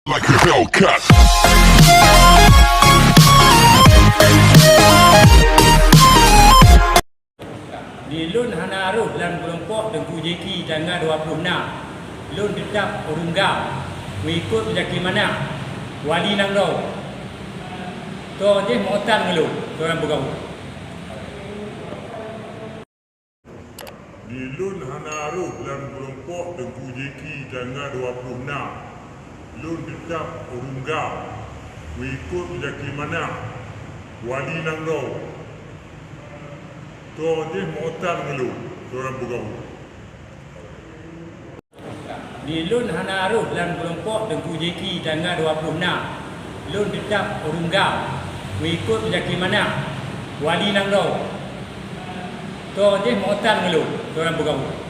like a Hellcat. Di Lun Hanaruh dan kelompok Tengku JK Tanggal 26 Lun tetap Urunggau mengikut Jaki Mana Wali Nangrau to je motan ngelu orang bergaul Di Lun Hanaruh dan kelompok Tengku JK Tanggal 26 Lun tetap Urunggau mengikut Jaki Mana Wali Nangrau to je motan ngelu orang bergaul Di Lun Hanaruh dan kelompok Tengku JK Tanggal 26 Lun tetap Urunggau mengikut Jaki Mana Wali Nangrau to je motan ngelu orang bergaul